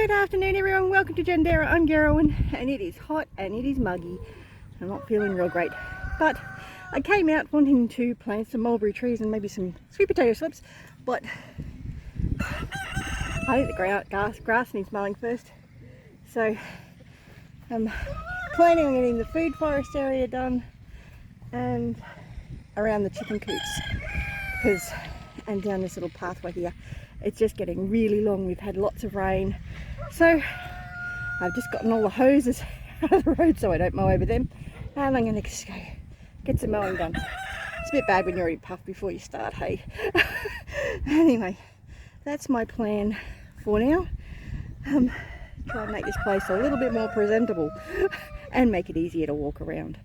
Good afternoon everyone, welcome to Jandera. I'm Gerwin and it is hot and it is muggy. I'm not feeling real great, but I came out wanting to plant some mulberry trees and maybe some sweet potato slips, but I think the grass needs mowing first. So I'm planning on getting the food forest area done and around the chicken coops, and down this little pathway here. It's just getting really long. We've had lots of rain, so I've just gotten all the hoses out of the road so I don't mow over them, and I'm going to just go get some mowing done. It's a bit bad when you're already puffed before you start, hey. Anyway, that's my plan for now. Try and make this place a little bit more presentable and make it easier to walk around.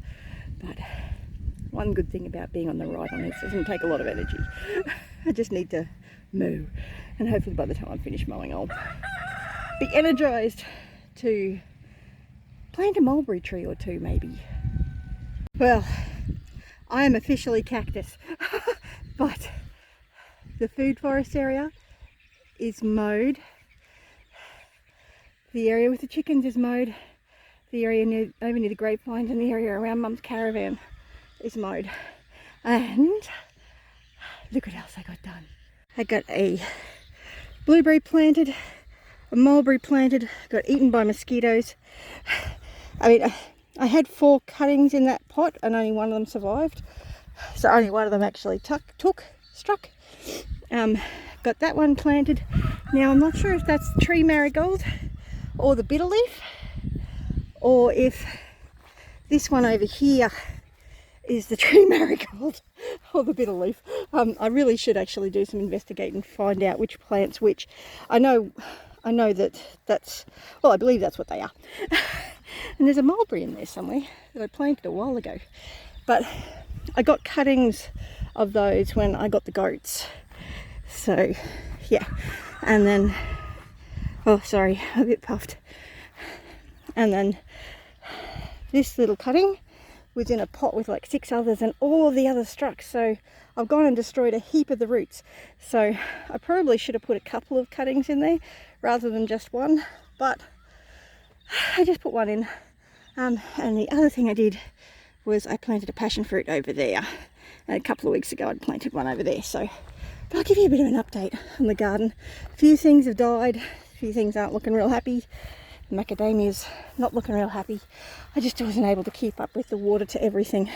But one good thing about being on the ride on this, it doesn't take a lot of energy. I just need to mow, and hopefully by the time I'm finished mowing I'll be energized to plant a mulberry tree or two maybe. Well, I am officially cactus, but the food forest area is mowed. The area with the chickens is mowed. The area over near the grapevines and the area around Mum's caravan is mowed. And look what else I got done. I got a blueberry planted, a mulberry planted, got eaten by mosquitoes. I mean, I had 4 cuttings in that pot and only one of them survived. So only one of them actually struck. Got that one planted. Now I'm not sure if that's tree marigold or the bitter leaf, or if this one over here is the tree marigold or the bitter leaf. I really should actually do some investigating and find out which plant's which. I know that's, well, I believe that's what they are. And there's a mulberry in there somewhere that I planted a while ago, but I got cuttings of those when I got the goats. So yeah, and then, oh sorry, I'm a bit puffed. And then this little cutting was in a pot with like 6 others, and all of the others struck, so I've gone and destroyed a heap of the roots. So I probably should have put a couple of cuttings in there rather than just one, but I just put one in. And the other thing I did was I planted a passion fruit over there, and a couple of weeks ago I'd planted one over there. So but I'll give you a bit of an update on the garden. A few things have died, a few things aren't looking real happy. Macadamia's not looking real happy. I just wasn't able to keep up with the water to everything.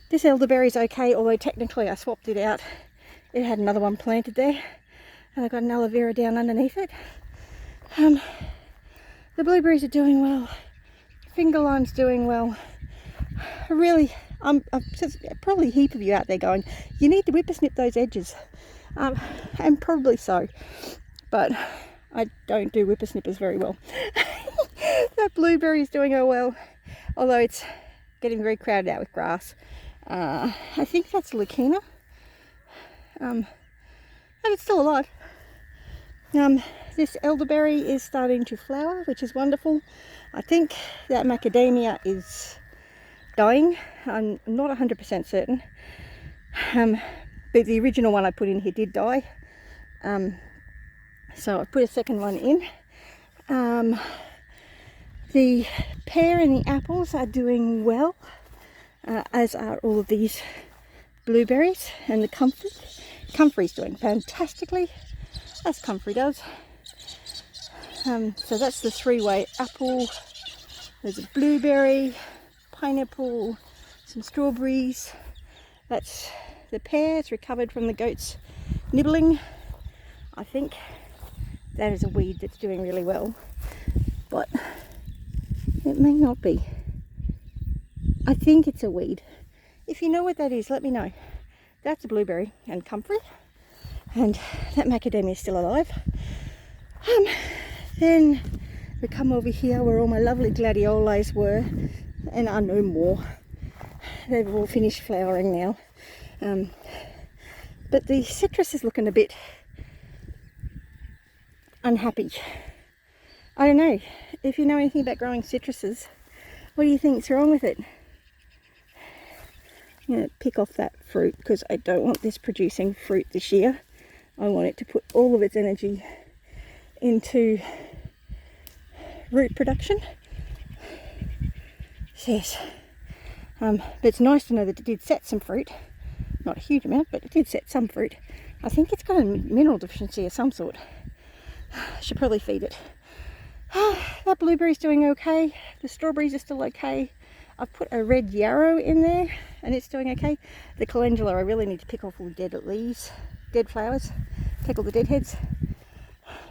This elderberry's okay, although technically I swapped it out. It had another one planted there, and I got an aloe vera down underneath it. The blueberries are doing well. Finger lime's doing well. Really, probably a heap of you out there going, you need to whippersnip those edges. And probably so, but I don't do whippersnippers very well. That blueberry is doing well, although it's getting very crowded out with grass. I think that's Leukina, and it's still alive. This elderberry is starting to flower, which is wonderful. I think that macadamia is dying. I'm not 100% certain, but the original one I put in here did die. So I put a second one in. The pear and the apples are doing well, as are all of these blueberries, and the comfrey. Comfrey's doing fantastically, as comfrey does. So that's the 3-way apple. There's a blueberry, pineapple, some strawberries. That's the pear. It's recovered from the goats nibbling. I think that is a weed that's doing really well, but it may not be. I think it's a weed. If you know what that is, let me know. That's a blueberry and comfrey, and that macadamia is still alive. Then we come over here where all my lovely gladioles were, and are no more. They've all finished flowering now. But the citrus is looking a bit unhappy. I don't know. If you know anything about growing citruses, what do you think's wrong with it? I'm going to pick off that fruit because I don't want this producing fruit this year. I want it to put all of its energy into root production. Yes. But it's nice to know that it did set some fruit. Not a huge amount, but it did set some fruit. I think it's got a mineral deficiency of some sort. Should probably feed it. That blueberry's doing okay. The strawberries are still okay. I've put a red yarrow in there and it's doing okay. The calendula, I really need to pick off all the dead leaves, dead flowers, pick all the dead heads.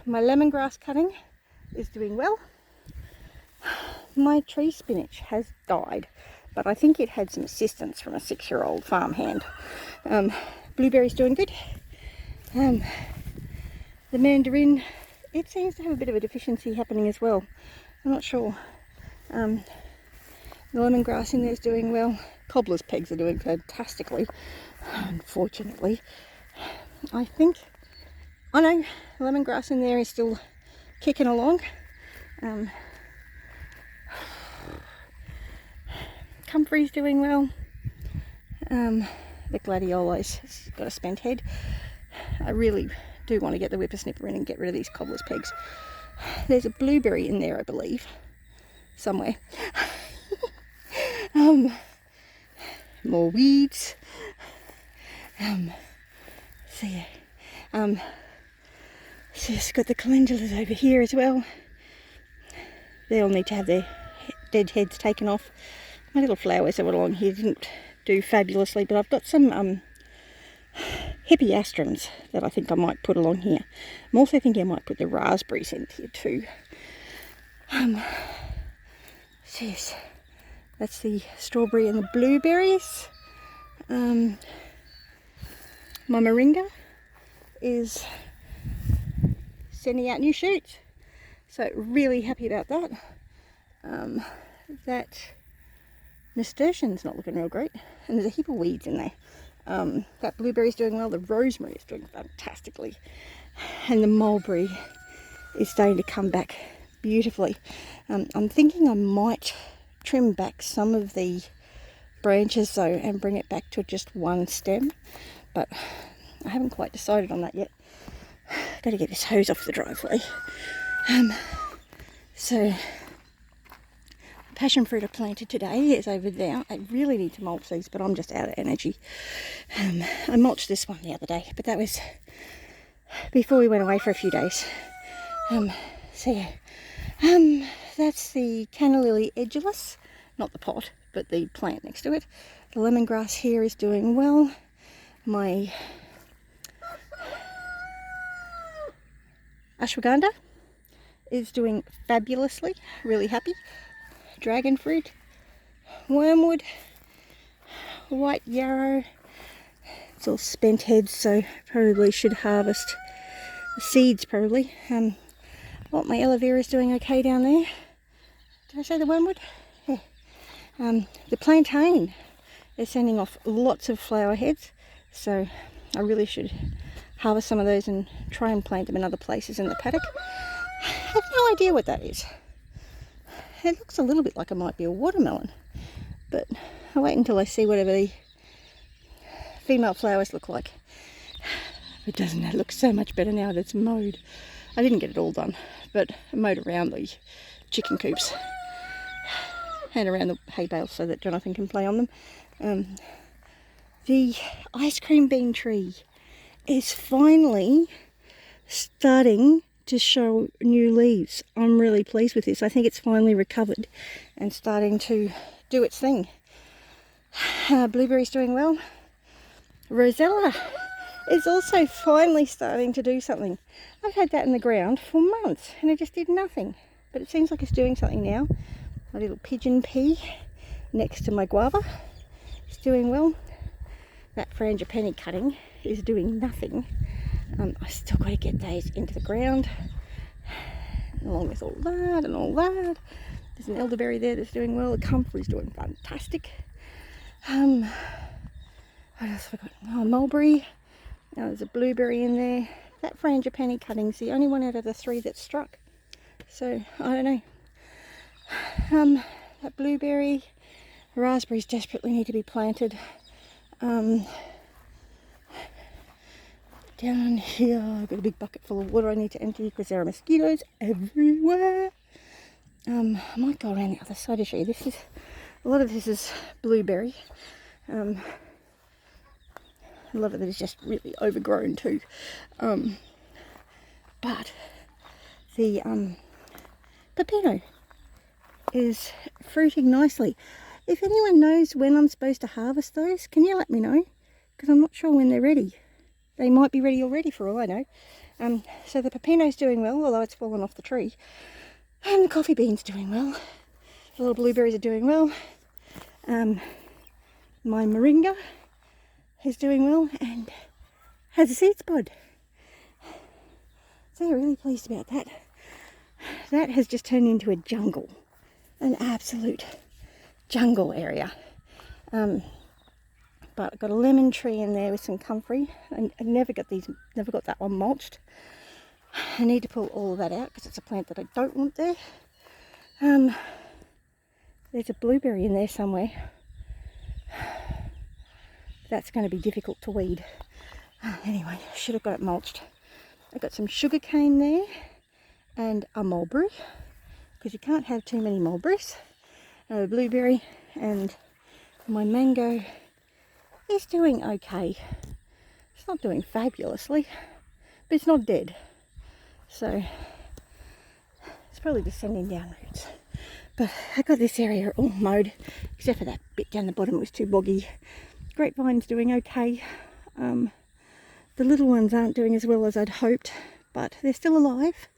My lemongrass cutting is doing well. My tree spinach has died, but I think it had some assistance from a 6-year-old farmhand. Blueberry's doing good. The mandarin, it seems to have a bit of a deficiency happening as well. I'm not sure. The lemongrass in there is doing well. Cobbler's pegs are doing fantastically. Unfortunately, I think, I know, lemongrass in there is still kicking along. Comfrey's doing well. The gladiolus has got a spent head. I really do want to get the whippersnipper in and get rid of these cobbler's pegs. There's a blueberry in there, I believe, somewhere. More weeds. So yeah. So it's got the calendulas over here as well. They all need to have their dead heads taken off. My little flowers that were along here didn't do fabulously, but I've got some hippeastrums that I think I might put along here. I'm also thinking I might put the raspberries in here too. So yes, that's the strawberry and the blueberries. My moringa is sending out new shoots, so really happy about that. That nasturtium's not looking real great, and there's a heap of weeds in there. That blueberry's doing well, the rosemary is doing fantastically, and the mulberry is starting to come back beautifully. I'm thinking I might trim back some of the branches though and bring it back to just one stem, but I haven't quite decided on that yet. Got to get this hose off the driveway. So passion fruit I planted today is over there. I really need to mulch these, but I'm just out of energy. I mulched this one the other day, but that was before we went away for a few days. So yeah, that's the canna lily edulus, not the pot, but the plant next to it. The lemongrass here is doing well. My ashwagandha is doing fabulously, really happy. Dragon fruit, wormwood, white yarrow, it's all spent heads, so probably should harvest the seeds probably. What my aloe vera is doing okay down there. Did I say the wormwood? Yeah. The plantain is sending off lots of flower heads, so I really should harvest some of those and try and plant them in other places in the paddock. I have no idea what that is. It looks a little bit like it might be a watermelon, but I'll wait until I see whatever the female flowers look like. It doesn't, it looks so much better now that it's mowed. I didn't get it all done, but I mowed around the chicken coops and around the hay bales so that Jonathan can play on them. The ice cream bean tree is finally starting to show new leaves. I'm really pleased with this. I think it's finally recovered and starting to do its thing. Blueberry's doing well. Rosella is also finally starting to do something. I've had that in the ground for months and it just did nothing, but it seems like it's doing something now. My little pigeon pea next to my guava is doing well. That frangipani cutting is doing nothing. I still got to get those into the ground, along with all that and all that. There's an elderberry there that's doing well. The comfrey's doing fantastic. What else have I got? Oh, mulberry. Now there's a blueberry in there. That frangipani cutting's the only one out of the 3 that's struck. So I don't know. That blueberry, raspberries desperately need to be planted. Down here I've got a big bucket full of water I need to empty because there are mosquitoes everywhere. I might go around the other side to show you. A lot of this is blueberry. A lot of it is just really overgrown too. But the pepino is fruiting nicely. If anyone knows when I'm supposed to harvest those, can you let me know? Because I'm not sure when they're ready. They might be ready already for all I know. So the pepino's doing well, although it's fallen off the tree. And the coffee bean's doing well. The little blueberries are doing well. My moringa is doing well and has a seed pod. So really pleased about that. That has just turned into a jungle, an absolute jungle area. But I've got a lemon tree in there with some comfrey. I never got that one mulched. I need to pull all of that out because it's a plant that I don't want there. There's a blueberry in there somewhere. That's going to be difficult to weed. Anyway, I should have got it mulched. I've got some sugar cane there and a mulberry, because you can't have too many mulberries. A blueberry, and my mango is doing okay. It's not doing fabulously, but it's not dead. So it's probably just sending down roots. But I got this area all mowed, except for that bit down the bottom. It was too boggy. Grapevine's doing okay. The little ones aren't doing as well as I'd hoped, but they're still alive,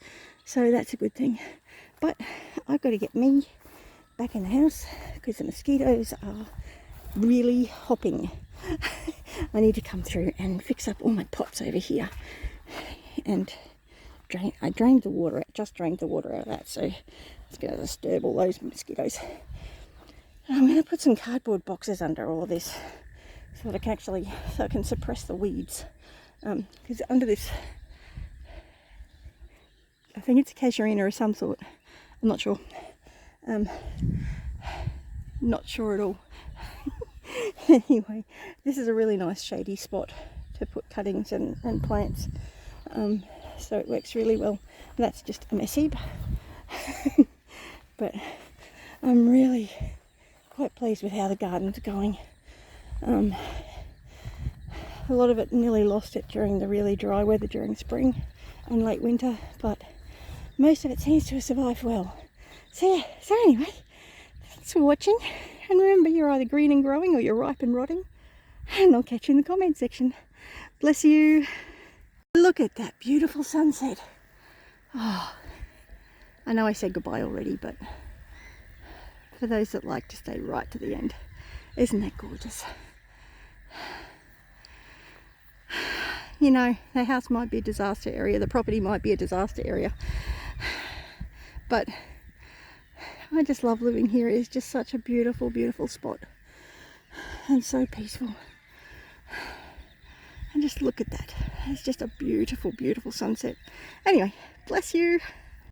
so that's a good thing. But I've got to get me back in the house because the mosquitoes are really hopping. I need to come through and fix up all my pots over here and drain. I drained the water out, just drained the water out of that, so it's going to disturb all those mosquitoes. And I'm going to put some cardboard boxes under all of this so that I can suppress the weeds. Because under this, I think it's a casuarina of some sort. I'm not sure. Not sure at all. Anyway, this is a really nice shady spot to put cuttings and plants. So it works really well. And that's just a mess heap. But I'm really quite pleased with how the garden's going. A lot of it nearly lost it during the really dry weather during spring and late winter, but most of it seems to have survived well. So yeah, so anyway, thanks for watching, and remember, you're either green and growing or you're ripe and rotting, and I'll catch you in the comment section. Bless you. Look at that beautiful sunset. Oh, I know I said goodbye already, but for those that like to stay right to the end, isn't that gorgeous? You know, the house might be a disaster area, the property might be a disaster area, but I just love living here. It's just such a beautiful, beautiful spot, and so peaceful. And just look at that. It's just a beautiful, beautiful sunset. Anyway, bless you.